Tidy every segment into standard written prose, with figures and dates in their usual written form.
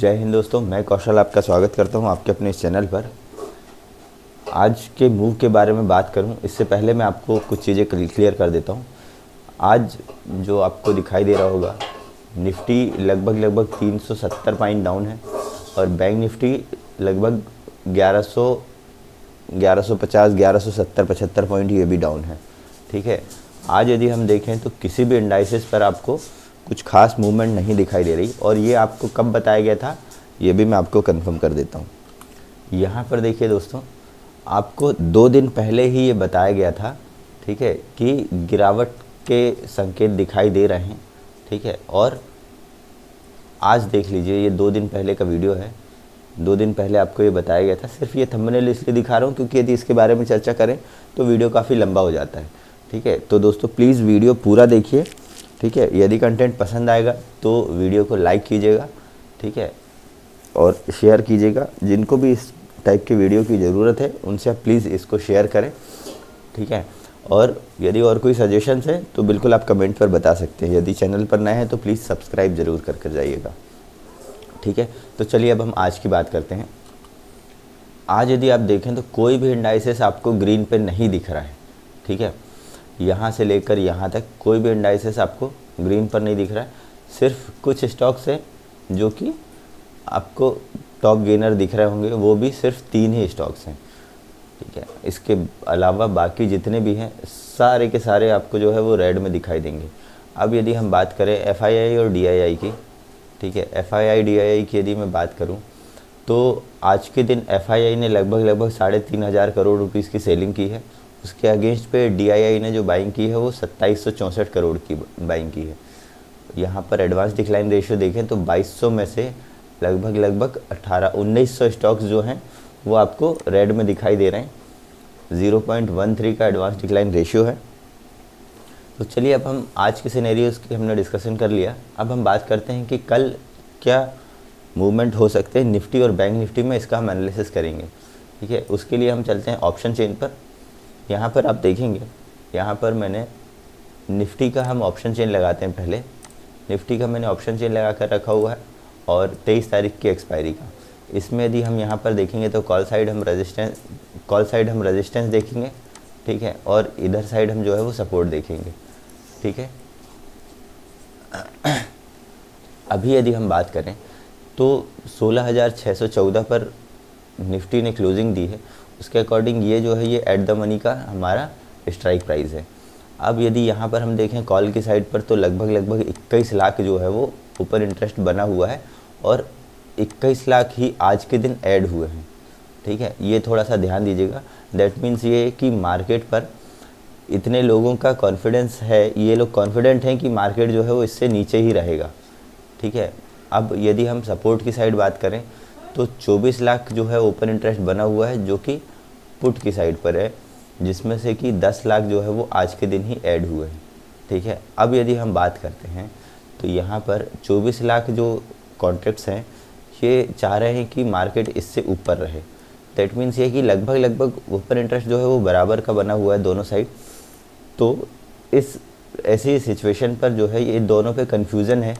जय हिंद दोस्तों, मैं कौशल आपका स्वागत करता हूं आपके अपने इस चैनल पर। आज के मूव के बारे में बात करूं इससे पहले मैं आपको कुछ चीज़ें क्लियर कर देता हूं। आज जो आपको दिखाई दे रहा होगा, निफ्टी लगभग 370 पॉइंट डाउन है और बैंक निफ्टी लगभग 1150 1170 75 पॉइंट ये भी डाउन है। ठीक है, आज यदि हम देखें तो किसी भी इंडाइसेस पर आपको कुछ खास मूवमेंट नहीं दिखाई दे रही। और ये आपको कब बताया गया था ये भी मैं आपको कंफर्म कर देता हूँ। यहाँ पर देखिए दोस्तों, आपको 2 दिन पहले ही ये बताया गया था, ठीक है, कि गिरावट के संकेत दिखाई दे रहे हैं। ठीक है, और आज देख लीजिए, ये 2 दिन पहले का वीडियो है। 2 दिन पहले आपको ये बताया गया था। सिर्फ ये थंबनेल इसलिए दिखा रहा हूँ क्योंकि यदि इसके बारे में चर्चा करें तो वीडियो काफ़ी लंबा हो जाता है। ठीक है, तो दोस्तों प्लीज़ वीडियो पूरा देखिए। ठीक है, यदि कंटेंट पसंद आएगा तो वीडियो को लाइक कीजिएगा, ठीक है, और शेयर कीजिएगा। जिनको भी इस टाइप की वीडियो की ज़रूरत है उनसे आप प्लीज़ इसको शेयर करें। ठीक है, और यदि और कोई सजेशंस है तो बिल्कुल आप कमेंट पर बता सकते हैं। यदि चैनल पर नए हैं तो प्लीज़ सब्सक्राइब ज़रूर कर जाइएगा। ठीक है, तो चलिए अब हम आज की बात करते हैं। आज यदि आप देखें तो कोई भी इंडाइसेस आपको ग्रीन पे नहीं दिख रहा है। ठीक है, यहाँ से लेकर यहाँ तक कोई भी इंडाइसेस आपको ग्रीन पर नहीं दिख रहा है। सिर्फ कुछ स्टॉक्स हैं जो कि आपको टॉप गेनर दिख रहे होंगे, वो भी सिर्फ 3 ही स्टॉक्स हैं। ठीक है, इसके अलावा बाकी जितने भी हैं सारे के सारे आपको जो है वो रेड में दिखाई देंगे। अब यदि हम बात करें FII और DII की, ठीक है, FII DII की यदि मैं बात करूं तो आज के दिन FII ने लगभग 3,500 करोड़ रुपीस की सेलिंग की है। उसके अगेंस्ट पे DII ने जो बाइंग की है वो 2764 करोड़ की बाइंग की है। यहाँ पर एडवांस डिक्लाइन रेशियो देखें तो 2200 में से लगभग 1900 स्टॉक्स जो हैं वो आपको रेड में दिखाई दे रहे हैं। 0.13 का एडवांस डिक्लाइन रेशियो है। तो चलिए अब हम आज के सिनेरियोज़ की हमने डिस्कशन कर लिया। अब हम बात करते हैं कि कल क्या मूवमेंट हो सकते हैं निफ्टी और बैंक निफ्टी में, इसका हम एनालिसिस करेंगे। ठीक है, उसके लिए हम चलते हैं ऑप्शन चेन पर। यहाँ पर आप देखेंगे, यहाँ पर मैंने निफ्टी का हम ऑप्शन चेन लगाते हैं। पहले निफ्टी का मैंने ऑप्शन चेन लगा कर रखा हुआ है और 23 तारीख की एक्सपायरी का। इसमें यदि हम यहाँ पर देखेंगे तो कॉल साइड हम रेजिस्टेंस देखेंगे। ठीक है, और इधर साइड हम जो है वो सपोर्ट देखेंगे। ठीक है, अभी यदि हम बात करें तो 16,614 पर निफ्टी ने क्लोजिंग दी है। उसके अकॉर्डिंग ये जो है ये एट द मनी का हमारा स्ट्राइक प्राइस है। अब यदि यहाँ पर हम देखें कॉल की साइड पर तो लगभग 21 लाख जो है वो ऊपर इंटरेस्ट बना हुआ है और 21 लाख ही आज के दिन ऐड हुए हैं। ठीक है, ये थोड़ा सा ध्यान दीजिएगा। दैट मीन्स ये कि मार्केट पर इतने लोगों का कॉन्फिडेंस है, ये लोग कॉन्फिडेंट हैं कि मार्केट जो है वो इससे नीचे ही रहेगा। ठीक है, अब यदि हम सपोर्ट की साइड बात करें तो 24 लाख जो है ओपन इंटरेस्ट बना हुआ है जो कि पुट की साइड पर है, जिसमें से कि 10 लाख जो है वो आज के दिन ही ऐड हुए हैं। ठीक है, अब यदि हम बात करते हैं तो यहाँ पर 24 लाख जो कॉन्ट्रैक्ट्स हैं ये चाह रहे हैं कि मार्केट इससे ऊपर रहे। दैट मीन्स ये कि लगभग ओपन इंटरेस्ट जो है वो बराबर का बना हुआ है दोनों साइड। तो इस ऐसी सिचुएशन पर जो है ये दोनों पे कन्फ्यूज़न है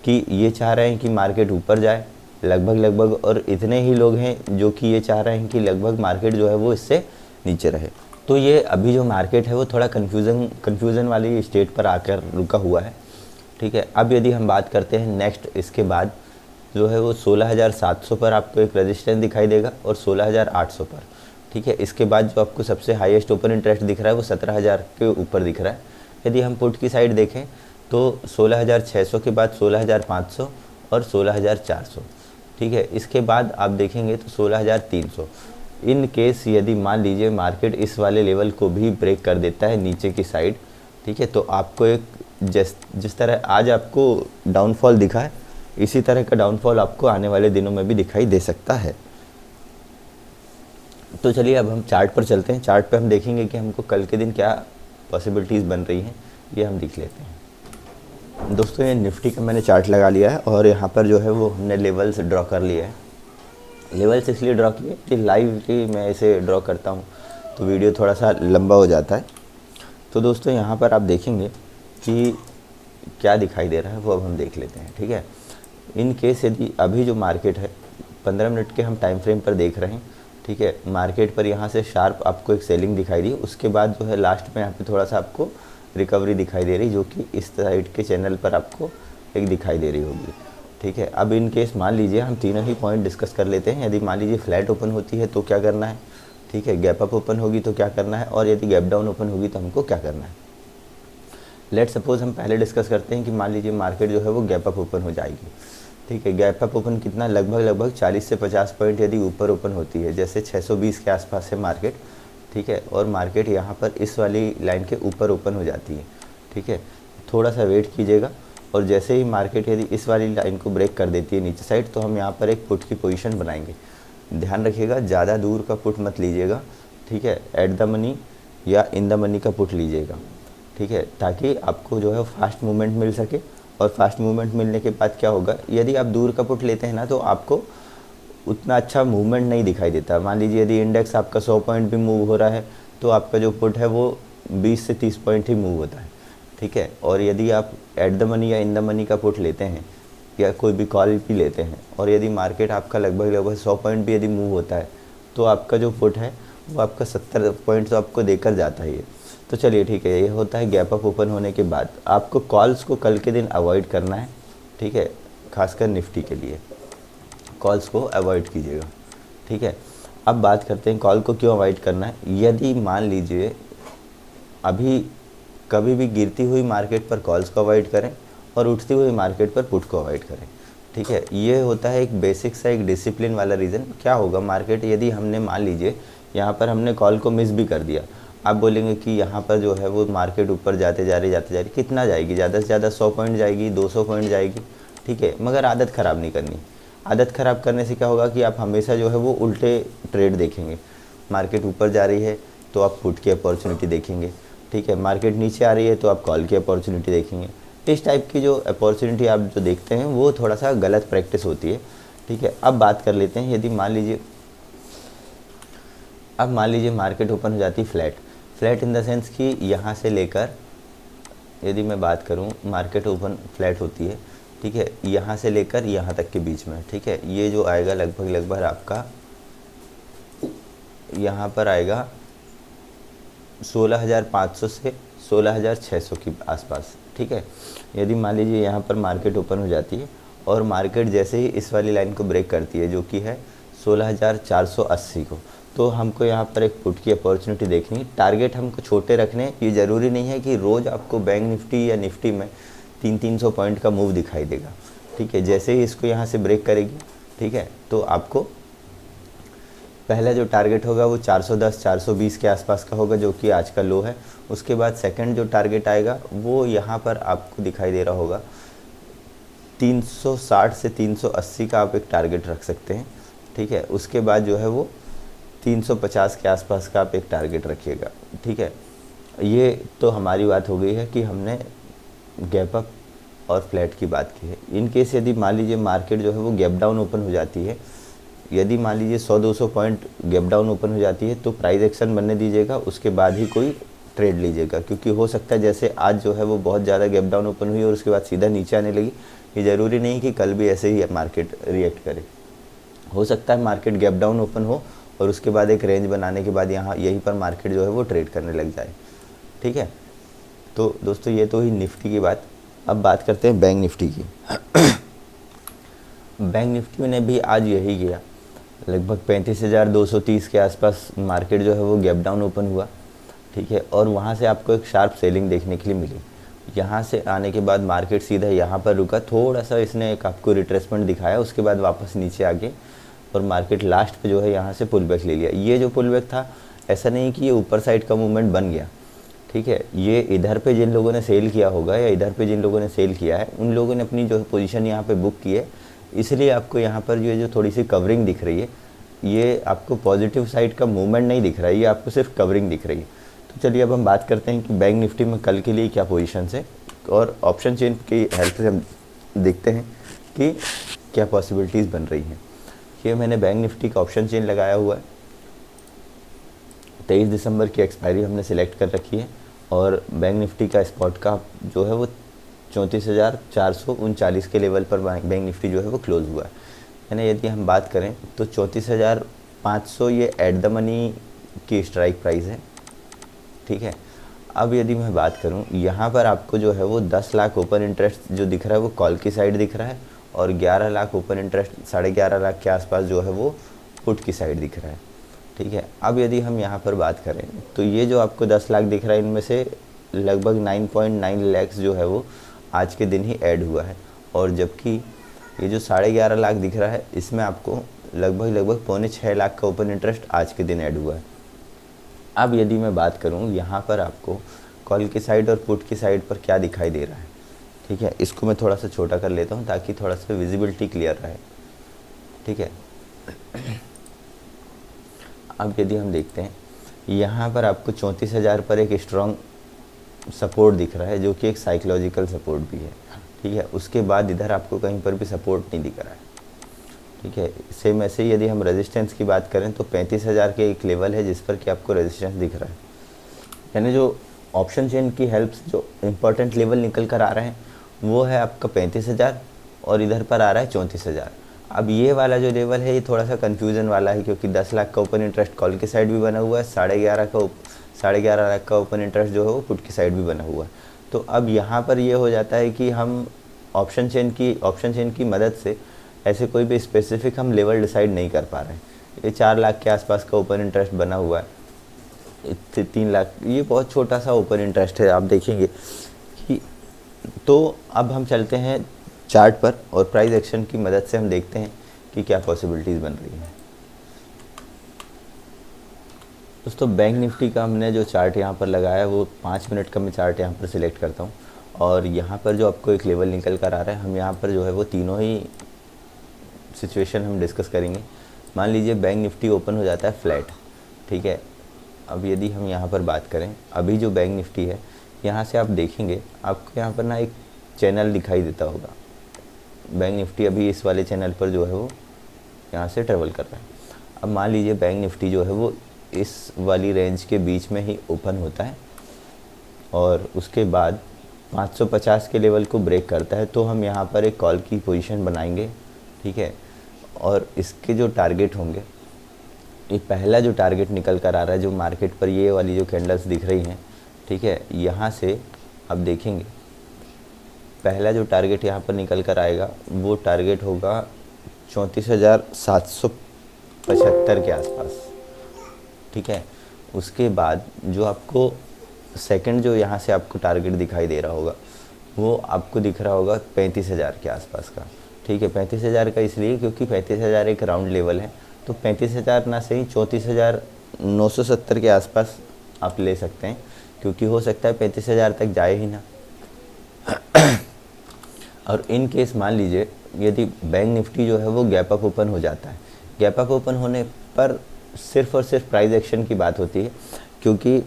कि ये चाह रहे हैं कि मार्केट ऊपर जाए लगभग, और इतने ही लोग हैं जो कि ये चाह रहे हैं कि लगभग मार्केट जो है वो इससे नीचे रहे। तो ये अभी जो मार्केट है वो थोड़ा कन्फ्यूज़न वाली स्टेट पर आकर रुका हुआ है। ठीक है, अब यदि हम बात करते हैं नेक्स्ट, इसके बाद जो है वो 16,700 पर आपको एक रेजिस्टेंस दिखाई देगा और 16,800 पर। ठीक है, इसके बाद जो आपको सबसे हाईएस्ट ओपन इंटरेस्ट दिख रहा है वो 17,000 के ऊपर दिख रहा है। यदि हम पुट की साइड देखें तो 16,600 के बाद 16,500 और 16,400। ठीक है, इसके बाद आप देखेंगे तो 16,300। इन केस यदि मान लीजिए मार्केट इस वाले लेवल को भी ब्रेक कर देता है नीचे की साइड, ठीक है, तो आपको एक जिस तरह आज आपको डाउनफॉल दिखा है इसी तरह का डाउनफॉल आपको आने वाले दिनों में भी दिखाई दे सकता है। तो चलिए अब हम चार्ट पर चलते हैं। चार्ट पे हम देखेंगे कि हमको कल के दिन क्या पॉसिबिलिटीज़ बन रही हैं, ये हम देख लेते हैं। दोस्तों ये निफ्टी का मैंने चार्ट लगा लिया है और यहाँ पर जो है वो हमने लेवल्स ड्रॉ कर लिए हैं। लेवल्स इसलिए ड्रॉ किए कि लाइवली मैं इसे ड्रॉ करता हूँ तो वीडियो थोड़ा सा लंबा हो जाता है। तो दोस्तों यहाँ पर आप देखेंगे कि क्या दिखाई दे रहा है वो अब हम देख लेते हैं। ठीक है, इन केस यदि अभी जो मार्केट है 15 मिनट के हम टाइम फ्रेम पर देख रहे हैं, ठीक है, मार्केट पर यहाँ से शार्प आपको एक सेलिंग दिखाई दी, उसके बाद जो है लास्ट में यहाँ पे थोड़ा सा आपको रिकवरी दिखाई दे रही, जो कि इस साइड के चैनल पर आपको एक दिखाई दे रही होगी, ठीक है। अब इन केस मान लीजिए हम तीनों ही पॉइंट डिस्कस कर लेते हैं। यदि मान लीजिए फ्लैट ओपन होती है तो क्या करना है, ठीक है, गैप अप ओपन होगी तो क्या करना है, और यदि गैप डाउन ओपन होगी तो हमको क्या करना है। लेट सपोज हम पहले डिस्कस करते हैं कि मान लीजिए मार्केट जो है वो गैप अप ओपन हो जाएगी, ठीक है। गैप अप ओपन कितना, लगभग 40 से 50 पॉइंट यदि ऊपर ओपन होती है, जैसे 620 के आसपास है मार्केट, ठीक है, और मार्केट यहाँ पर इस वाली लाइन के ऊपर ओपन हो जाती है, ठीक है, थोड़ा सा वेट कीजिएगा। और जैसे ही मार्केट यदि इस वाली लाइन को ब्रेक कर देती है नीचे साइड, तो हम यहाँ पर एक पुट की पोजीशन बनाएंगे। ध्यान रखिएगा ज़्यादा दूर का पुट मत लीजिएगा, ठीक है, एट द मनी या इन द मनी का पुट लीजिएगा, ठीक है, ताकि आपको जो है फास्ट मूवमेंट मिल सके। और फास्ट मूवमेंट मिलने के बाद क्या होगा, यदि आप दूर का पुट लेते हैं ना तो आपको उतना अच्छा मूवमेंट नहीं दिखाई देता। मान लीजिए यदि इंडेक्स आपका 100 पॉइंट भी मूव हो रहा है तो आपका जो पुट है वो 20 से 30 पॉइंट ही मूव होता है, ठीक है। और यदि आप एट द मनी या इन द मनी का पुट लेते हैं या कोई भी कॉल भी लेते हैं, और यदि मार्केट आपका लगभग 100 पॉइंट भी यदि मूव होता है, तो आपका जो पुट है वो आपका 70 पॉइंट तो आपको देकर जाता है ये। तो चलिए ठीक है, ये होता है गैप अप ओपन होने के बाद। आपको कॉल्स को कल के दिन अवॉइड करना है, ठीक है, खासकर निफ्टी के लिए कॉल्स को अवॉइड कीजिएगा, ठीक है। अब बात करते हैं कॉल को क्यों अवॉइड करना है। यदि मान लीजिए अभी कभी भी गिरती हुई मार्केट पर कॉल्स को अवॉइड करें और उठती हुई मार्केट पर पुट को अवॉइड करें, ठीक है। ये होता है एक बेसिक सा एक डिसिप्लिन वाला रीज़न। क्या होगा, मार्केट यदि हमने मान लीजिए यहाँ पर हमने कॉल को मिस भी कर दिया, आप बोलेंगे कि यहाँ पर जो है वो मार्केट ऊपर जाते जा रही कितना जाएगी, ज़्यादा से ज़्यादा 100 पॉइंट जाएगी, 200 पॉइंट जाएगी, ठीक है। मगर आदत ख़राब नहीं करनी। आदत ख़राब करने से क्या होगा कि आप हमेशा जो है वो उल्टे ट्रेड देखेंगे। मार्केट ऊपर जा रही है तो आप पुट की अपॉर्चुनिटी देखेंगे, ठीक है, मार्केट नीचे आ रही है तो आप कॉल की अपॉर्चुनिटी देखेंगे। इस टाइप की जो अपॉर्चुनिटी आप जो देखते हैं वो थोड़ा सा गलत प्रैक्टिस होती है, ठीक है। अब बात कर लेते हैं, यदि मान लीजिए मार्केट ओपन हो जाती है फ्लैट इन द सेंस कि यहाँ से लेकर, यदि मैं बात करूँ मार्केट ओपन फ्लैट होती है, ठीक है, यहाँ से लेकर यहाँ तक के बीच में, ठीक है, ये जो आएगा लगभग आपका यहाँ पर आएगा 16,500 से 16,600 के आसपास, ठीक है। यदि मान लीजिए यहाँ पर मार्केट ओपन हो जाती है और मार्केट जैसे ही इस वाली लाइन को ब्रेक करती है जो कि है 16,480 को, तो हमको यहाँ पर एक पुट की अपॉर्चुनिटी देखनी। टारगेट हमको छोटे रखने, ये ज़रूरी नहीं है कि रोज़ आपको बैंक निफ्टी या निफ्टी में 300-300 पॉइंट का मूव दिखाई देगा, ठीक है। जैसे ही इसको यहाँ से ब्रेक करेगी, ठीक है, तो आपको पहला जो टारगेट होगा वो 410-420 के आसपास का होगा, जो कि आज का लो है। उसके बाद सेकंड जो टारगेट आएगा वो यहाँ पर आपको दिखाई दे रहा होगा 360 से 380 का आप एक टारगेट रख सकते हैं, ठीक है। उसके बाद जो है वो 350 के आसपास का आप एक टारगेट रखिएगा, ठीक है। ये तो हमारी बात हो गई है कि हमने गैप अप और फ्लैट की बात की है। इन केस यदि मान लीजिए मार्केट जो है वो गैप डाउन ओपन हो जाती है, यदि मान लीजिए 100-200 पॉइंट गैप डाउन ओपन हो जाती है, तो प्राइस एक्शन बनने दीजिएगा, उसके बाद ही कोई ट्रेड लीजिएगा। क्योंकि हो सकता है जैसे आज जो है वो बहुत ज़्यादा गैप डाउन ओपन हुई और उसके बाद सीधा नीचे आने लगी, ये ज़रूरी नहीं कि कल भी ऐसे ही मार्केट रिएक्ट करे। हो सकता है मार्केट गैप डाउन ओपन हो और उसके बाद एक रेंज बनाने के बाद यहाँ यहीं पर मार्केट जो है वो ट्रेड करने लग जाए, ठीक है। तो दोस्तों ये तो ही निफ्टी की बात। अब बात करते हैं बैंक निफ्टी की। बैंक निफ्टी ने भी आज यही किया, लगभग 35,230 के आसपास मार्केट जो है वो गैप डाउन ओपन हुआ, ठीक है। और वहाँ से आपको एक शार्प सेलिंग देखने के लिए मिली। यहाँ से आने के बाद मार्केट सीधा यहाँ पर रुका, थोड़ा सा इसने एक आपको रिट्रेसमेंट दिखाया, उसके बाद वापस नीचे आ गए और मार्केट लास्ट पे जो है यहाँ से पुल बैक ले लिया। ये जो पुल बैक था, ऐसा नहीं कि ये ऊपर साइड का मूवमेंट बन गया, ठीक है। ये इधर पे जिन लोगों ने सेल किया होगा या इधर पे जिन लोगों ने सेल किया है, उन लोगों ने अपनी जो पोजीशन यहाँ पे बुक की है, इसलिए आपको यहाँ पर जो थोड़ी सी कवरिंग दिख रही है, ये आपको पॉजिटिव साइड का मूवमेंट नहीं दिख रहा है, ये आपको सिर्फ कवरिंग दिख रही है। तो चलिए अब हम बात करते हैं कि बैंक निफ्टी में कल के लिए क्या पोजीशन है, और ऑप्शन चेन की हेल्प से हम देखते हैं कि क्या पॉसिबिलिटीज़ बन रही हैं। ये मैंने बैंक निफ्टी का ऑप्शन चेन लगाया हुआ है, 23 दिसंबर की एक्सपायरी हमने सिलेक्ट कर रखी है, और बैंक निफ्टी का स्पॉट का जो है वो 34,439 के लेवल पर बैंक निफ्टी जो है वो क्लोज हुआ है। यानी यदि हम बात करें तो 34,500 ये एट द मनी की स्ट्राइक प्राइस है, ठीक है। अब यदि मैं बात करूं, यहाँ पर आपको जो है वो 10 लाख ओपन इंटरेस्ट जो दिख रहा है वो कॉल की साइड दिख रहा है, और 11 लाख ओपन इंटरेस्ट 11.5 लाख के आसपास जो है वो पुट की साइड दिख रहा है, ठीक है। अब यदि हम यहाँ पर बात करें तो ये जो आपको 10 लाख दिख रहा है, इनमें से लगभग 9.9 लाख जो है वो आज के दिन ही ऐड हुआ है, और जबकि ये जो 11.5 लाख दिख रहा है इसमें आपको लगभग 5.25 लाख का ओपन इंटरेस्ट आज के दिन ऐड हुआ है। अब यदि मैं बात करूं यहाँ पर आपको कॉल की साइड और पुट की साइड पर क्या दिखाई दे रहा है, ठीक है। इसको मैं थोड़ा सा छोटा कर लेता हूँ ताकि थोड़ा सा विजिबिलिटी क्लियर रहे, ठीक है। अब यदि हम देखते हैं यहाँ पर आपको 34,000 पर एक स्ट्रॉन्ग सपोर्ट दिख रहा है, जो कि एक साइकोलॉजिकल सपोर्ट भी है, ठीक है। उसके बाद इधर आपको कहीं पर भी सपोर्ट नहीं दिख रहा है, ठीक है। सेम ऐसे ही यदि हम रेजिस्टेंस की बात करें तो 35,000 के एक लेवल है जिस पर कि आपको रेजिस्टेंस दिख रहा है। यानी जो ऑप्शन चेन की हेल्प से जो इम्पोर्टेंट लेवल निकल कर आ रहे हैं वो है आपका 35,000, और इधर पर आ रहा है 34,000। अब ये वाला जो लेवल है ये थोड़ा सा कन्फ्यूज़न वाला है, क्योंकि 10 लाख का ओपन इंटरेस्ट कॉल की साइड भी बना हुआ है, 11.5 लाख का ओपन इंटरेस्ट जो है वो पुट की साइड भी बना हुआ है। तो अब यहाँ पर ये हो जाता है कि हम ऑप्शन चेन की मदद से ऐसे कोई भी स्पेसिफिक हम लेवल डिसाइड नहीं कर पा रहे हैं। ये 4 लाख के आसपास का ओपन इंटरेस्ट बना हुआ है, 3 लाख, ये बहुत छोटा सा ओपन इंटरेस्ट है, आप देखेंगे कि। तो अब हम चलते हैं चार्ट पर और प्राइस एक्शन की मदद से हम देखते हैं कि क्या पॉसिबिलिटीज़ बन रही हैं। दोस्तों बैंक निफ्टी का हमने जो चार्ट यहाँ पर लगाया है वो 5 मिनट का मैं चार्ट यहाँ पर सिलेक्ट करता हूँ, और यहाँ पर जो आपको एक लेवल निकल कर आ रहा है, हम यहाँ पर जो है वो तीनों ही सिचुएशन हम डिस्कस करेंगे। मान लीजिए बैंक निफ्टी ओपन हो जाता है फ्लैट, ठीक है। अब यदि हम यहाँ पर बात करें, अभी जो बैंक निफ्टी है यहाँ से आप देखेंगे आपको यहाँ पर ना एक चैनल दिखाई देता होगा। बैंक निफ्टी अभी इस वाले चैनल पर जो है वो यहाँ से ट्रेवल कर रहा है। अब मान लीजिए बैंक निफ्टी जो है वो इस वाली रेंज के बीच में ही ओपन होता है और उसके बाद 550 के लेवल को ब्रेक करता है, तो हम यहाँ पर एक कॉल की पोजीशन बनाएंगे, ठीक है। और इसके जो टारगेट होंगे, ये पहला जो टारगेट निकल कर आ रहा है जो मार्केट पर ये वाली जो कैंडल्स दिख रही हैं, ठीक है, यहाँ से अब देखेंगे पहला जो टारगेट यहाँ पर निकल कर आएगा वो टारगेट होगा 34,775 के आसपास, ठीक है। उसके बाद जो आपको सेकंड जो यहाँ से आपको टारगेट दिखाई दे रहा होगा वो आपको दिख रहा होगा 35,000 के आसपास का, ठीक है। 35,000 का इसलिए क्योंकि 35,000 एक राउंड लेवल है, तो 35,000 ना सही 34,970 के आसपास आप ले सकते हैं, क्योंकि हो सकता है 35,000 तक जाए ही ना। और इन केस मान लीजिए यदि बैंक निफ्टी जो है वो गैप अप ओपन हो जाता है, गैप अप ओपन होने पर सिर्फ और सिर्फ प्राइस एक्शन की बात होती है, क्योंकि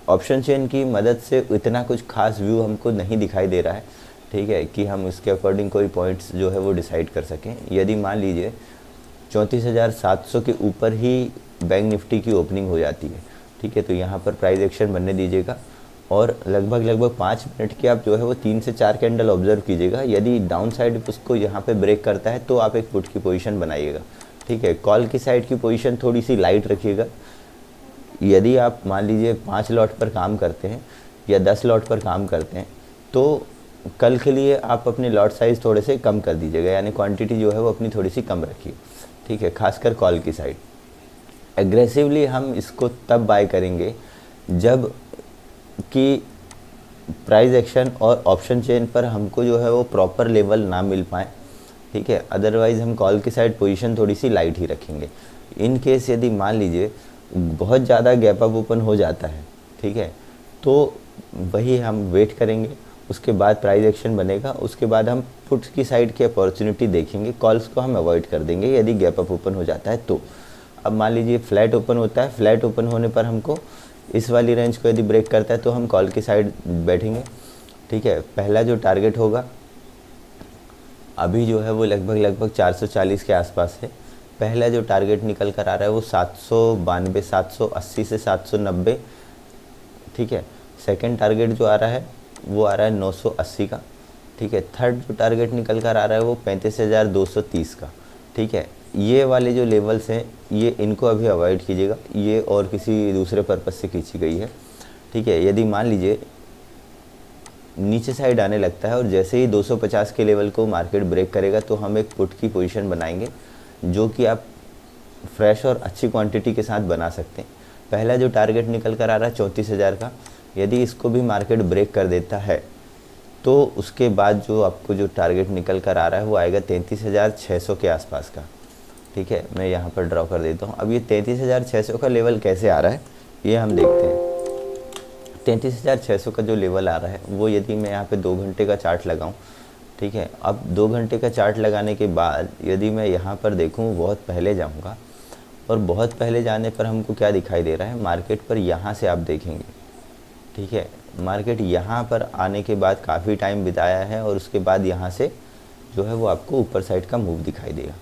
ऑप्शन चेन की मदद से इतना कुछ खास व्यू हमको नहीं दिखाई दे रहा है, ठीक है, कि हम इसके अकॉर्डिंग कोई पॉइंट्स जो है वो डिसाइड कर सकें। यदि मान लीजिए 34,700 के ऊपर ही बैंक निफ्टी की ओपनिंग हो जाती है, ठीक है, तो यहाँ पर प्राइस एक्शन बनने दीजिएगा और लगभग 5 मिनट की आप जो है वो 3 से 4 कैंडल ऑब्जर्व कीजिएगा। यदि डाउन साइड उसको यहाँ पे ब्रेक करता है तो आप एक पुट की पोजीशन बनाइएगा, ठीक है। कॉल की साइड की पोजीशन थोड़ी सी लाइट रखिएगा। यदि आप मान लीजिए 5 लॉट पर काम करते हैं या 10 लॉट पर काम करते हैं तो कल के लिए आप अपने लॉट साइज़ थोड़े से कम कर दीजिएगा, यानी क्वांटिटी जो है वो अपनी थोड़ी सी कम रखिए, ठीक है, खासकर कॉल की साइड। एग्रेसिवली हम इसको तब बाय करेंगे जब कि प्राइस एक्शन और ऑप्शन चेन पर हमको जो है वो प्रॉपर लेवल ना मिल पाए, ठीक है। अदरवाइज़ हम कॉल की साइड पोजीशन थोड़ी सी लाइट ही रखेंगे। इन केस यदि मान लीजिए बहुत ज़्यादा गैप अप ओपन हो जाता है, ठीक है, तो वही हम वेट करेंगे, उसके बाद प्राइस एक्शन बनेगा, उसके बाद हम पुट्स की साइड की अपॉर्चुनिटी देखेंगे, कॉल्स को हम अवॉइड कर देंगे यदि गैप अप ओपन हो जाता है तो। अब मान लीजिए फ्लैट ओपन होता है, फ्लैट ओपन होने पर हमको इस वाली रेंज को यदि ब्रेक करता है तो हम कॉल की साइड बैठेंगे, ठीक है। पहला जो टारगेट होगा अभी जो है वो लगभग 440 के आसपास है। पहला जो टारगेट निकल कर आ रहा है वो 792, 780 से 790, ठीक है। सेकंड टारगेट जो आ रहा है वो आ रहा है 980 का, ठीक है। थर्ड जो टारगेट निकल कर आ रहा है वो 35,230 का, ठीक है। ये वाले जो लेवल्स हैं ये इनको अभी अवॉइड कीजिएगा, ये और किसी दूसरे पर्पज़ से खींची गई है, ठीक है। यदि मान लीजिए नीचे साइड आने लगता है और जैसे ही 250 के लेवल को मार्केट ब्रेक करेगा तो हम एक पुट की पोजीशन बनाएंगे, जो कि आप फ्रेश और अच्छी क्वांटिटी के साथ बना सकते हैं। पहला जो टारगेट निकल कर आ रहा है 34,000 का, यदि इसको भी मार्केट ब्रेक कर देता है तो उसके बाद जो आपको जो टारगेट निकल कर आ रहा है वो आएगा 33,600 के आसपास का, ठीक है। मैं यहाँ पर ड्रॉ कर देता हूँ। अब ये 33,600 का लेवल कैसे आ रहा है ये हम देखते हैं। 33,600 का जो लेवल आ रहा है वो यदि मैं यहाँ पे 2 घंटे का चार्ट लगाऊं, ठीक है। अब 2 घंटे का चार्ट लगाने के बाद यदि मैं यहाँ पर देखूँ, बहुत पहले जाऊँगा और बहुत पहले जाने पर हमको क्या दिखाई दे रहा है, मार्केट पर यहाँ से आप देखेंगे, ठीक है। मार्केट यहाँ पर आने के बाद काफ़ी टाइम बिताया है और उसके बाद यहाँ से जो है वो आपको ऊपर साइड का मूव दिखाई देगा,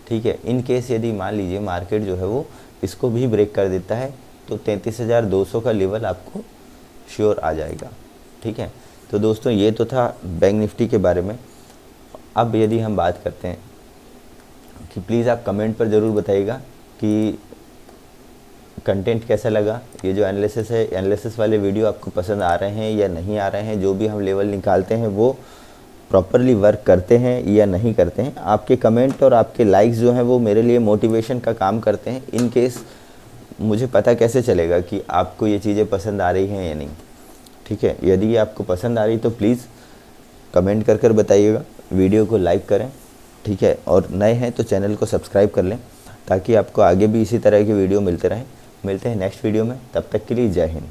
ठीक है। इन केस यदि मान लीजिए मार्केट जो है वो इसको भी ब्रेक कर देता है तो 33,200 का लेवल आपको श्योर आ जाएगा, ठीक है। तो दोस्तों ये तो था बैंक निफ्टी के बारे में। अब यदि हम बात करते हैं कि प्लीज़ आप कमेंट पर ज़रूर बताइएगा कि कंटेंट कैसा लगा, ये जो एनालिसिस है, एनालिसिस वाले वीडियो आपको पसंद आ रहे हैं या नहीं आ रहे हैं, जो भी हम लेवल निकालते हैं वो प्रॉपरली वर्क करते हैं या नहीं करते हैं। आपके कमेंट और आपके लाइक्स जो हैं वो मेरे लिए मोटिवेशन का काम करते हैं। इन केस मुझे पता कैसे चलेगा कि आपको ये चीज़ें पसंद आ रही हैं या नहीं, ठीक है। यदि ये आपको पसंद आ रही तो प्लीज़ कमेंट कर बताइएगा, वीडियो को लाइक करें, ठीक है। और नए हैं तो चैनल को सब्सक्राइब कर लें ताकि आपको आगे भी इसी तरह के वीडियो मिलते रहें। मिलते हैं नेक्स्ट वीडियो में, तब तक के लिए जय हिंद।